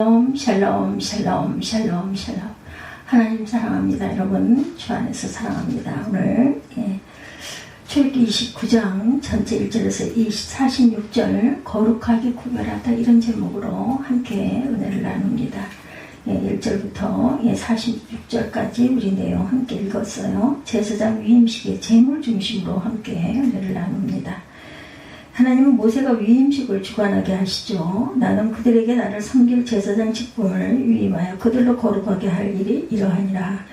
샬롬 샬롬 샬롬 샬롬. 하나님 사랑합니다. 여러분 주 안에서 사랑합니다. 오늘 출애굽기 29장 전체 1절에서 46절 거룩하게 구별하다 이런 제목으로 함께 은혜를 나눕니다. 1절부터 46절까지 우리 내용 함께 읽었어요. 제사장 위임식의 제물 중심으로 함께 은혜를 나눕니다. 하나님은 모세가 위임식을 주관하게 하시죠. 나는 그들에게 나를 섬길 제사장 직분을 위임하여 그들로 거룩하게 할 일이 이러하니라.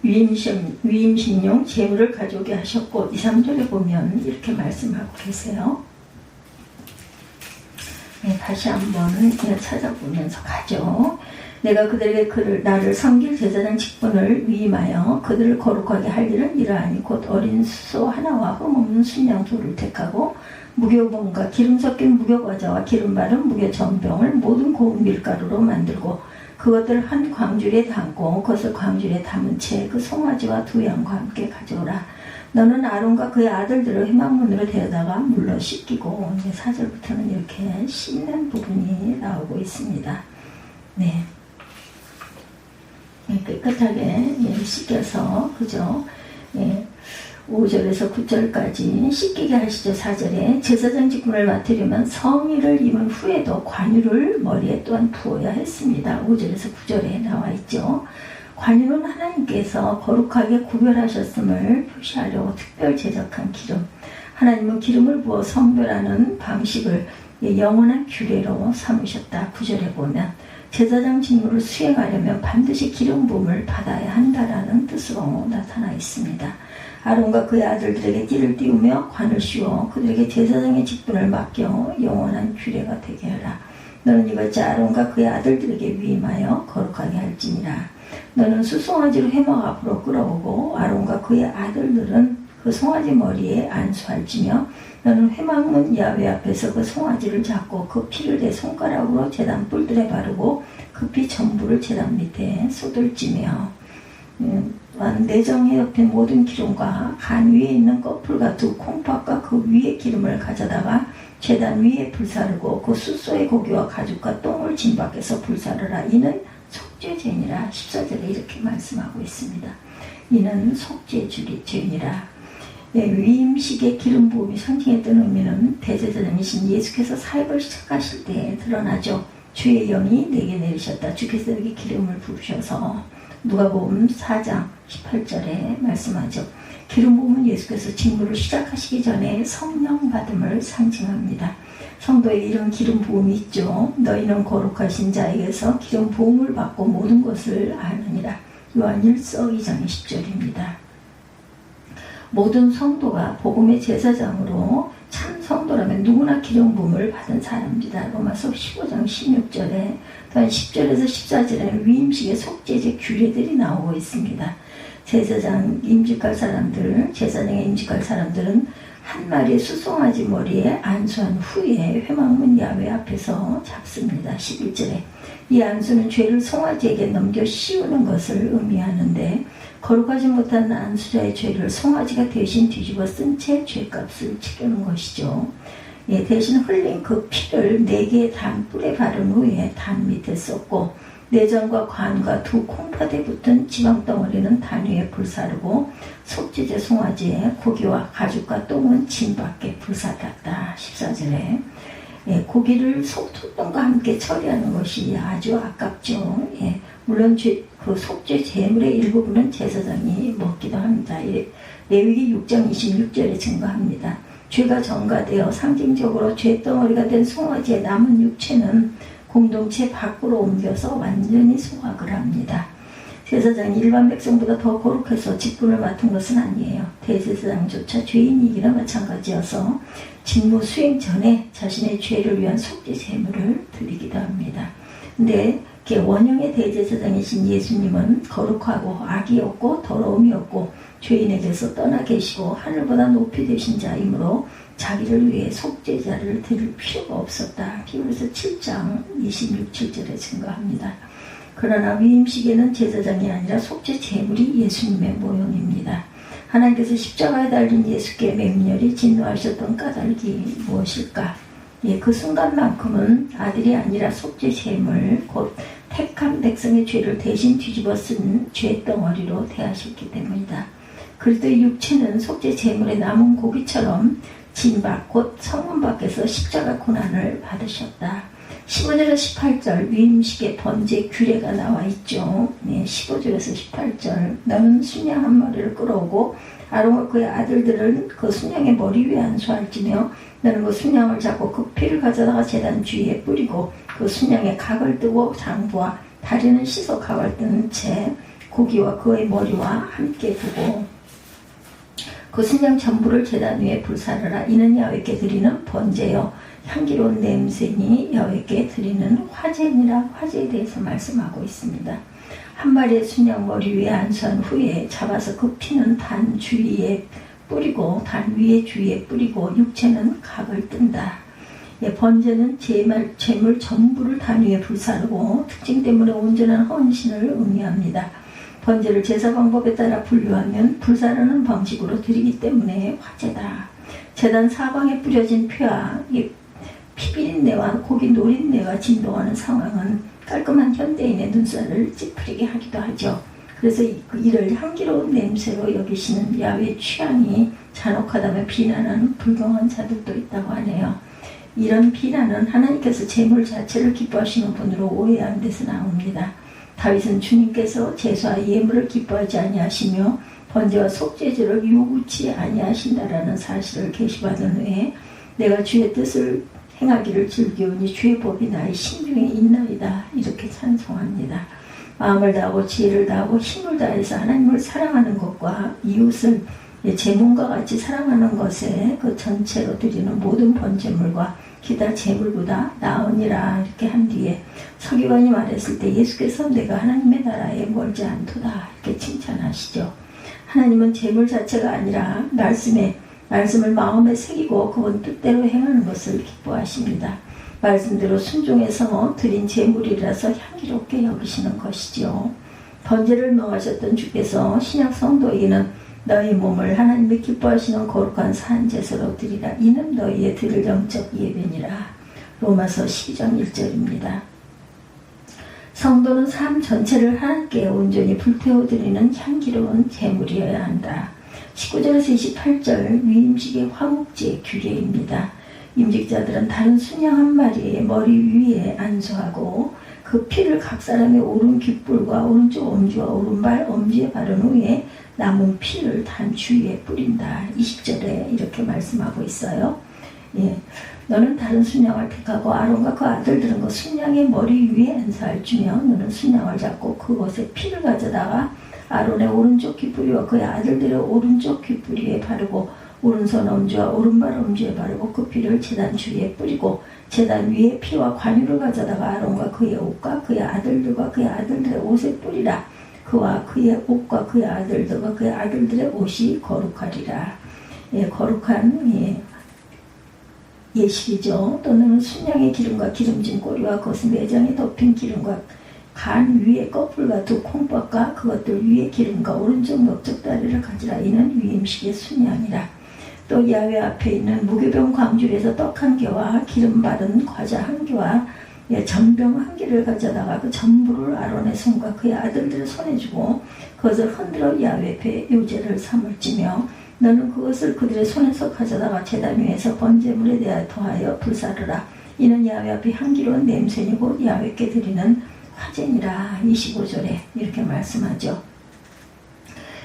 위임식용 제물을 가져오게 하셨고 2, 3절에 보면 이렇게 말씀하고 계세요. 다시 한번 찾아보면서 가죠. 내가 그들에게 나를 섬길 제사장 직분을 위임하여 그들을 거룩하게 할 일은 이러하니 곧 어린 소 하나와 흠없는 순양 소를 택하고 무교봉과 기름 섞인 무교과자와 기름 바른 무교전병을 모든 고운 밀가루로 만들고 그것들을 한 광주리에 담고 그것을 광주리에 담은 채 그 송아지와 두 양과 함께 가져오라. 너는 아론과 그의 아들들을 회막문으로 데려다가 물로 씻기고 4절부터는 이렇게 씻는 부분이 나오고 있습니다. 깨끗하게 씻겨서 그죠? 5절에서 9절까지 씻기게 하시죠. 4절에 제사장 직분을 맡으려면 성의를 입은 후에도 관유를 머리에 또한 부어야 했습니다. 5절에서 9절에 나와 있죠. 관유는 하나님께서 거룩하게 구별하셨음을 표시하려고 특별 제작한 기름. 하나님은 기름을 부어 성별하는 방식을 영원한 규례로 삼으셨다. 9절에 보면 제사장 직무를 수행하려면 반드시 기름 부음을 받아야 한다라는 뜻으로 나타나 있습니다. 아론과 그의 아들들에게 띠를 띄우며 관을 씌워 그들에게 제사장의 직분을 맡겨 영원한 규례가 되게 하라. 너는 이것이 아론과 그의 아들들에게 위임하여 거룩하게 할지니라. 너는 수송아지로 회막 앞으로 끌어오고 아론과 그의 아들들은 그 송아지 머리에 안수할지며 너는 회막문 야훼 앞에서 그 송아지를 잡고 그 피를 내 손가락으로 제단 뿔들에 바르고 그 피 전부를 제단 밑에 쏟을지며 내정에 옆에 모든 기름과 간 위에 있는 꺼풀과 두 콩팥과 그 위에 기름을 가져다가 제단 위에 불사르고 그 숫소의 고기와 가죽과 똥을 진 밖에서 불사르라. 이는 속죄죄니라. 14절에 이렇게 말씀하고 있습니다. 이는 속죄죄니라. 위임식의 기름 부음이 상징했던 의미는 대제사장이신 예수께서 사역을 시작하실 때 드러나죠. 주의 영이 내게 내리셨다. 주께서 내게 기름을 부으셔서 누가복음 4장 18절에 말씀하죠. 기름 부음은 예수께서 직무를 시작하시기 전에 성령 받음을 상징합니다. 성도에 이런 기름 부음이 있죠. 너희는 거룩하신 자에게서 기름 부음을 받고 모든 것을 아느니라. 요한일서 2장 10절입니다. 모든 성도가 복음의 제사장으로 참 성도라면 누구나 기름 부음을 받은 사람입니다. 로마서 15장 16절에 또한 10절에서 14절에는 위임식의 속죄제 규례들이 나오고 있습니다. 제사장 임직할 사람들, 제사장에 임직할 사람들은 한 마리의 수송아지 머리에 안수한 후에 회막문 야훼 앞에서 잡습니다. 11절에 이 안수는 죄를 송아지에게 넘겨 씌우는 것을 의미하는데 거룩하지 못한 안수자의 죄를 송아지가 대신 뒤집어 쓴 채 죄값을 치르는 것이죠. 대신 흘린 그 피를 4개의 단 뿔에 바른 후에 단 밑에 쏟고 내장과 관과 두 콩팥에 붙은 지방덩어리는 단 위에 불사르고 속죄제 송아지의 고기와 가죽과 똥은 진 밖에 불사랐다. 14절에 고기를 속통과 함께 처리하는 것이 아주 아깝죠. 물론 그 속죄 제물의 일부분은 제사장이 먹기도 합니다. 레위기 6장 26절에 증거합니다. 죄가 전가되어 상징적으로 죄덩어리가 된 송아지의 남은 육체는 공동체 밖으로 옮겨서 완전히 소각을 합니다. 제사장이 일반 백성보다 더 거룩해서 직분을 맡은 것은 아니에요. 대제사장조차 죄인이기나 마찬가지여서 직무 수행 전에 자신의 죄를 위한 속죄 제물을 드리기도 합니다. 근데 원형의 대제사장이신 예수님은 거룩하고 악이 없고 더러움이 없고 죄인에게서 떠나 계시고 하늘보다 높이 되신 자이므로 자기를 위해 속죄자를 드릴 필요가 없었다. 히브리서 7장 26절에 증거합니다. 그러나 위임식에는 제사장이 아니라 속죄 제물이 예수님의 모형입니다. 하나님께서 십자가에 달린 예수께 맹렬히 진노하셨던 까닭이 무엇일까? 그 순간만큼은 아들이 아니라 속죄 제물 곧 택한 백성의 죄를 대신 뒤집어 쓴 죄덩어리로 대하셨기 때문이다. 그리스도의 육체는 속죄 제물의 남은 고기처럼 진박 곧 성문 밖에서 십자가 고난을 받으셨다. 15절에서 18절 위임식의 번제 규례가 나와 있죠. 15절에서 18절 너는 순양 한 마리를 끌어오고 아론과 그의 아들들은 그 순양의 머리 위에 안수할지며 너는 그 순양을 잡고 그 피를 가져다가 제단 주위에 뿌리고 그 순양의 각을 뜨고 장부와 다리는 씻어 각을 뜬 채 고기와 그의 머리와 함께 두고 그 순양 전부를 제단 위에 불사르라. 이는 야훼께 드리는 번제요 향기로운 냄새니 야훼께 드리는 화제니라. 화제에 대해서 말씀하고 있습니다. 한 마리의 순양 머리 위에 안수한 후에 잡아서 그 피는 단 주위에 뿌리고 단 위에 주위에 뿌리고 육체는 각을 뜬다. 번제는 제물 전부를 단 위에 불사르고 특징 때문에 온전한 헌신을 의미합니다. 번제를 제사 방법에 따라 분류하면 불사르는 방식으로 드리기 때문에 화제다. 제단 사방에 뿌려진 피와 피비린내와 고기 노린내가 진동하는 상황은 깔끔한 현대인의 눈살을 찌푸리게 하기도 하죠. 그래서 이를 향기로운 냄새로 여기시는 야훼 취향이 잔혹하다며 비난하는 불경한 자들도 있다고 하네요. 이런 비난은 하나님께서 제물 자체를 기뻐하시는 분으로 오해한 데서 나옵니다. 다윗은 주님께서 제사와 예물을 기뻐하지 아니하시며 번제와 속죄제를 요구치 아니하신다라는 사실을 계시받은 후에 내가 주의 뜻을 행하기를 즐기오니 주의 법이 나의 심중에 있나이다 이렇게 찬송합니다. 마음을 다하고 지혜를 다하고 힘을 다해서 하나님을 사랑하는 것과 이웃을 제 몸과 같이 사랑하는 것에 그 전체로 드리는 모든 번제물과 기타 제물보다 나으니라 이렇게 한 뒤에 서기관이 말했을 때 예수께서 내가 하나님의 나라에 멀지 않도다 이렇게 칭찬하시죠. 하나님은 제물 자체가 아니라 말씀을 마음에 새기고 그분 뜻대로 행하는 것을 기뻐하십니다. 말씀대로 순종해서 드린 제물이라서 향기롭게 여기시는 것이지요. 번제를 명하셨던 주께서 신약 성도에게는 너희 몸을 하나님이 기뻐하시는 거룩한 산제사로 드리라. 이는 너희의 드릴 영적 예배니라. 로마서 12장 1절입니다. 성도는 삶 전체를 하나님께 온전히 불태워드리는 향기로운 제물이어야 한다. 19절에서 28절 위임식의 화목제 규례입니다. 임직자들은 다른 순양 한 마리의 머리 위에 안수하고 그 피를 각 사람의 오른 귓불과 오른쪽 엄지와 오른발 엄지에 바른 후에 남은 피를 단 주위에 뿌린다. 20절에 이렇게 말씀하고 있어요. 너는 다른 순양을 택하고 아론과 그 아들들은 그 순양의 머리 위에 안수할지며 너는 순양을 잡고 그것에 피를 가져다가 아론의 오른쪽 귓불이와 그의 아들들의 오른쪽 귓불이에 바르고 오른손 엄지와 오른발 엄지에 바르고 그 피를 제단 주위에 뿌리고 제단 위에 피와 관유를 가져다가 아론과 그의 옷과 그의 아들들과 그의 아들들의 옷에 뿌리라. 그와 그의 옷과 그의 아들들과 그의 아들들의 옷이 거룩하리라. 거룩한 예식이죠. 또는 순양의 기름과 기름진 꼬리와 그것은 내장에 덮인 기름과 간 위에 꺼풀과 두 콩밥과 그것들 위에 기름과 오른쪽 넓적 다리를 가지라. 이는 위임식의 순양이라. 또 야훼 앞에 있는 무교병 광주리에서 떡 한 개와 기름 바른 과자 한 개와 전병 한 개를 가져다가 그 전부를 아론의 손과 그의 아들들의 손에 주고 그것을 흔들어 야훼 앞에 요제를 삼을지며 너는 그것을 그들의 손에서 가져다가 제단 위에서 번제물에 대하여 더하여 불사르라. 이는 야훼 앞에 향기로운 냄새니고 야훼께 드리는 화제니라. 25절에 이렇게 말씀하죠.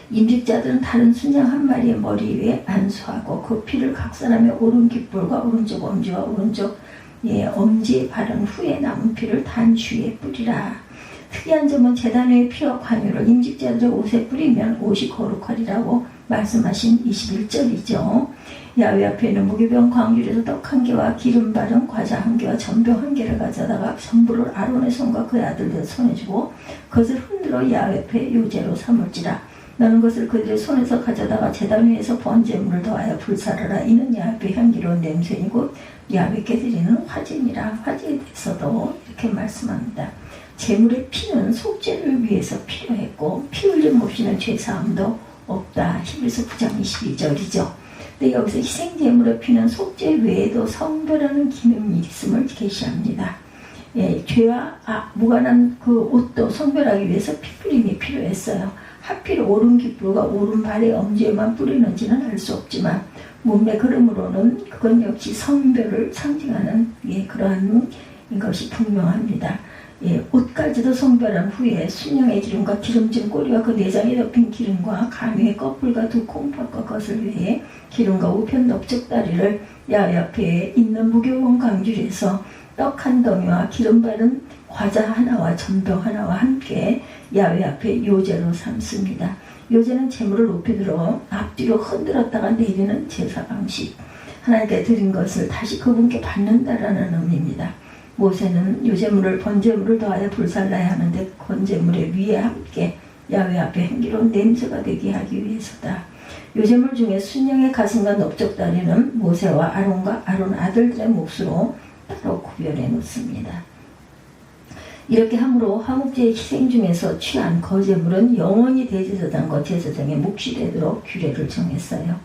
임직자들은 다른 순양 한 마리의 머리 위에 안수하고 그 피를 각 사람의 오른 귓불과 오른쪽 엄지와 오른쪽 엄지에 바른 후에 남은 피를 단 주위에 뿌리라. 특이한 점은 제단 위의 피와 관유를 임직자들의 옷에 뿌리면 옷이 거룩하리라고 말씀하신 21절이죠. 야훼 앞에 있는 무교병 광주리에서 떡 한 개와 기름 바른 과자 한 개와 전병 한 개를 가져다가 전부를 아론의 손과 그의 아들들의 손에 주고 그것을 흔들어 야훼 앞에 요제로 삼을지라. 너는 것을 그들의 손에서 가져다가 제단 위에서 번제물을 더하여 불사르라. 이는 야훼의 향기로운 냄새이고 야훼께 드리는 화제니라. 화제에 대해서도 이렇게 말씀합니다. 제물의 피는 속죄를 위해서 필요했고 피 흘림 없이는 죄사함도 없다. 히브리서 9장 22절이죠. 근데 여기서 희생제물을 피는 속죄 외에도 성별하는 기능이 있음을 계시합니다. 예, 죄와 무관한 그 옷도 성별하기 위해서 피뿌림이 필요했어요. 하필 오른깃불과 오른발의 엄지에만 뿌리는지는 알 수 없지만 몸매 그름으로는 그건 역시 성별을 상징하는 그러한 것이 분명합니다. 옷까지도 성별한 후에 순양의 기름과 기름진 꼬리와 그 내장에 덮인 기름과 가미의 껍질과 두 콩팥과 것을 외에 기름과 우편 넓적다리를 야외 앞에 있는 무교원 강줄에서 떡 한 덩이와 기름 바른 과자 하나와 전병 하나와 함께 야외 앞에 요제로 삼습니다. 요제는 제물을 높이 들어 앞뒤로 흔들었다가 내리는 제사 방식. 하나님께 드린 것을 다시 그분께 받는다라는 의미입니다. 모세는 요제물을 번제물을 더하여 불살라야 하는데 번제물의 위에 함께 야외 앞에 향기로운 냄새가 되게 하기 위해서다. 요제물 중에 순양의 가슴과 넓적다리는 모세와 아론과 아론 아들들의 몫으로 따로 구별해 놓습니다. 이렇게 함으로 화목제의 희생 중에서 취한 거제물은 영원히 대제사장과 제사장의 몫이 되도록 규례를 정했어요.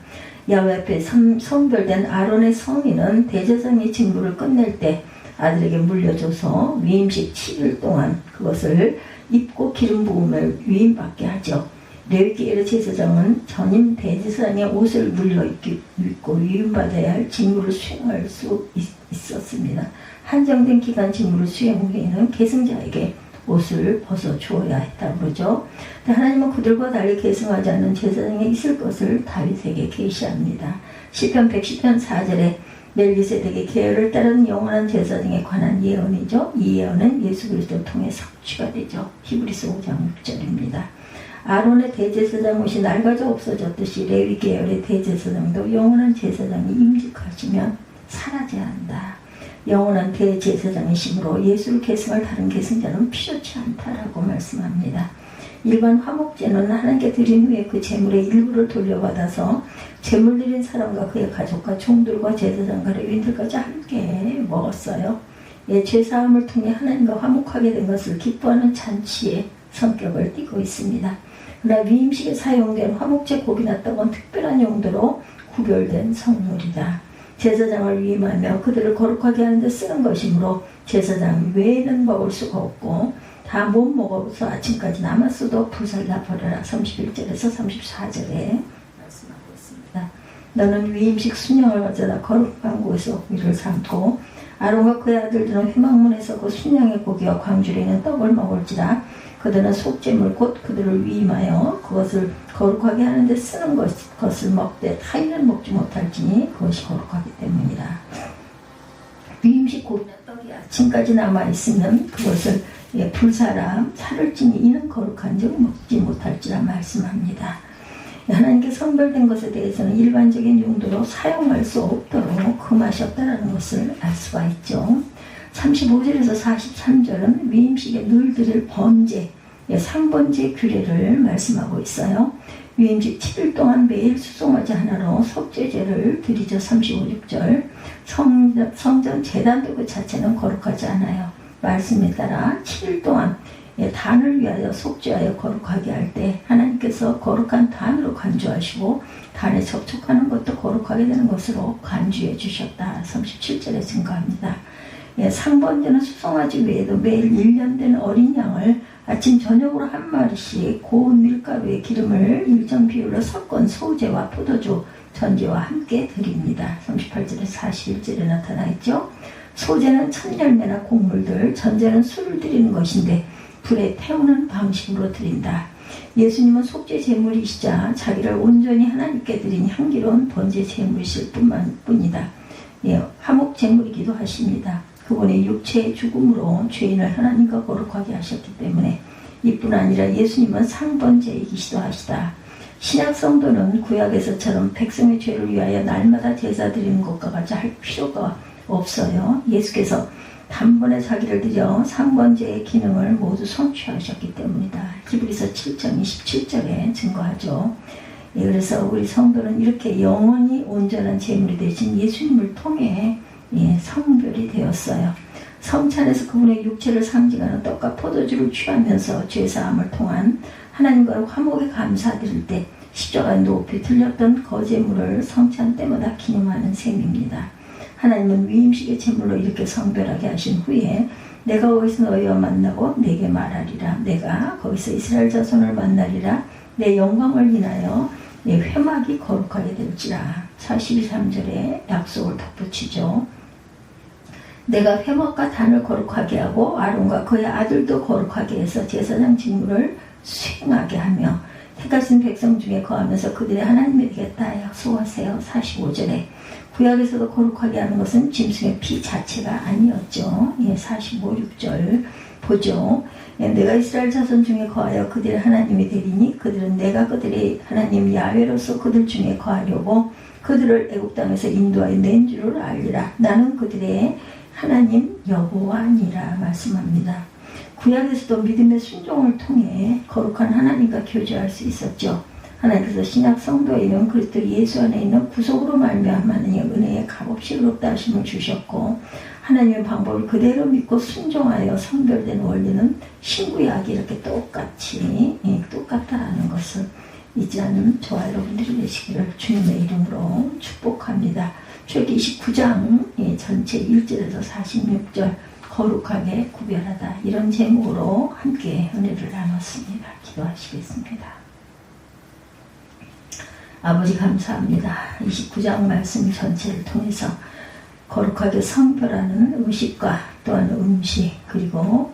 야외 앞에 성별된 아론의 성인은 대제사장의 직무를 끝낼 때 아들에게 물려줘서 위임식 7일 동안 그것을 입고 기름 부음을 위임받게 하죠. 레위기의 제사장은 전임 대제사장의 옷을 물려 입고 위임받아야 할 직무를 수행할 수 있었습니다. 한정된 기간 직무를 수행 후에는 계승자에게 옷을 벗어 주어야 했다고 그러죠. 하나님은 그들과 달리 계승하지 않는 제사장에 있을 것을 다윗에게 계시합니다. 시편 110편 4절에 멜기세덱의 계열을 따른 영원한 제사장에 관한 예언이죠. 이 예언은 예수 그리스도를 통해 성취가 되죠. 히브리서 5장 6절입니다. 아론의 대제사장 옷이 낡아져 없어졌듯이 레위 계열의 대제사장도 영원한 제사장이 임직하시면 사라져야 한다. 영원한 대제사장이심으로 예수를 계승할 다른 계승자는 필요치 않다라고 말씀합니다. 일반 화목제는 하나님께 드린 후에 그 제물의 일부를 돌려받아서 제물 드린 사람과 그의 가족과 종들과 제사장과 레위인들까지 함께 먹었어요. 죄사함을 통해 하나님과 화목하게 된 것을 기뻐하는 잔치의 성격을 띠고 있습니다. 그러나 위임식에 사용된 화목제 고기나 떡은 특별한 용도로 구별된 성물이다. 제사장을 위임하며 그들을 거룩하게 하는 데 쓰는 것이므로 제사장 외에는 먹을 수가 없고 다 못 먹어서 아침까지 남았어도 불살라 버려라. 31절에서 34절에 말씀하고 있습니다. 너는 위임식 순양을 가져다 거룩한 곳에서 위를 삼고 아론과 그의 아들들은 회막문에서 그 순양의 고기와 광주에 있는 떡을 먹을지라. 그들은 속죄물 곧 그들을 위임하여 그것을 거룩하게 하는데 쓰는 것을 먹되 타인은 먹지 못할지니 그것이 거룩하기 때문이다. 위임식 고기나 떡이 아침까지 남아있으면 그것을 불사람 살을 찌니 이는 거룩한 즉 먹지 못할지라 말씀합니다. 하나님께 선별된 것에 대해서는 일반적인 용도로 사용할 수 없도록 금하셨다는 것을 알 수가 있죠. 35절에서 43절은 위임식에 늘 드릴 번제, 상번제 규례를 말씀하고 있어요. 위임식 7일 동안 매일 수송아지 하나로 속죄제를 드리죠. 35, 6절. 성전 제단도 그 자체는 거룩하지 않아요. 말씀에 따라 7일 동안 단을 위하여 속죄하여 거룩하게 할 때 하나님께서 거룩한 단으로 간주하시고 단에 접촉하는 것도 거룩하게 되는 것으로 간주해 주셨다. 37절에 증거합니다. 상번제는 수송아지 외에도 매일 1년 된 어린 양을 아침 저녁으로 한 마리씩 고운 밀가루에 기름을 일정 비율로 섞은 소제와 포도주, 전제와 함께 드립니다. 38절에 41절에 나타나 있죠. 소제는 천열매나 곡물들, 전제는 술을 드리는 것인데 불에 태우는 방식으로 드린다. 예수님은 속죄 제물이시자 자기를 온전히 하나님께 드린 향기로운 번제 제물이실 뿐이다. 화목 제물이기도 하십니다. 그분의 육체의 죽음으로 죄인을 하나님과 거룩하게 하셨기 때문에 이뿐 아니라 예수님은 상번제이기시도 하시다. 신약 성도는 구약에서처럼 백성의 죄를 위하여 날마다 제사 드리는 것과 같이 할 필요가 없어요. 예수께서 단번에 자기를 드려 상번제의 기능을 모두 성취하셨기 때문이다. 히브리서 7장 27절에 증거하죠. 그래서 우리 성도는 이렇게 영원히 온전한 제물이 되신 예수님을 통해 성별이 되었어요. 성찬에서 그분의 육체를 상징하는 떡과 포도주를 취하면서 죄사함을 통한 하나님과 화목에 감사드릴 때 십자가 높이 들렸던 거제물을 성찬 때마다 기념하는 셈입니다. 하나님은 위임식의 제물로 이렇게 성별하게 하신 후에 내가 거기서 너희와 만나고 내게 말하리라. 내가 거기서 이스라엘 자손을 만나리라. 내 영광을 인하여 내 회막이 거룩하게 될지라. 42~3절에 약속을 덧붙이죠. 내가 회막과 단을 거룩하게 하고 아론과 그의 아들도 거룩하게 해서 제사장 직무를 수행하게 하며 택하신 백성 중에 거하면서 그들의 하나님이 되겠다 약속하세요. 45절에 구약에서도 거룩하게 하는 것은 짐승의 피 자체가 아니었죠. 45~6절 보죠. 내가 이스라엘 자손 중에 거하여 그들의 하나님이 되리니 그들은 내가 그들의 하나님 야훼로서 그들 중에 거하려고 그들을 애굽 땅에서 인도하여 낸 줄을 알리라. 나는 그들의 하나님 여호와니라 말씀합니다. 구약에서도 믿음의 순종을 통해 거룩한 하나님과 교제할 수 있었죠. 하나님께서 신약 성도에 있는 그리스도 예수 안에 있는 구속으로 말미암아 하나님의 은혜에 값없이 의롭다 하심을 주셨고 하나님의 방법을 그대로 믿고 순종하여 성별된 원리는 신구약이 이렇게 똑같다라는 것을 잊지 않는 저와 여러분들이 되시기를 주님의 이름으로 축복합니다. 출애굽기 29장 전체 1절에서 46절 거룩하게 구별하다 이런 제목으로 함께 은혜를 나눴습니다. 기도하시겠습니다. 아버지 감사합니다. 29장 말씀 전체를 통해서 거룩하게 성별하는 의식과 또한 음식 그리고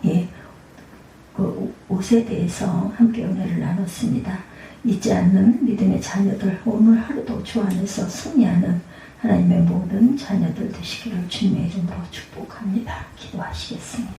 그 옷에 대해서 함께 은혜를 나눴습니다. 잊지 않는 믿음의 자녀들 오늘 하루도 주 안에서 승리하는 하나님의 모든 자녀들 되시기를 주님의 이름으로 축복합니다. 기도하시겠습니다.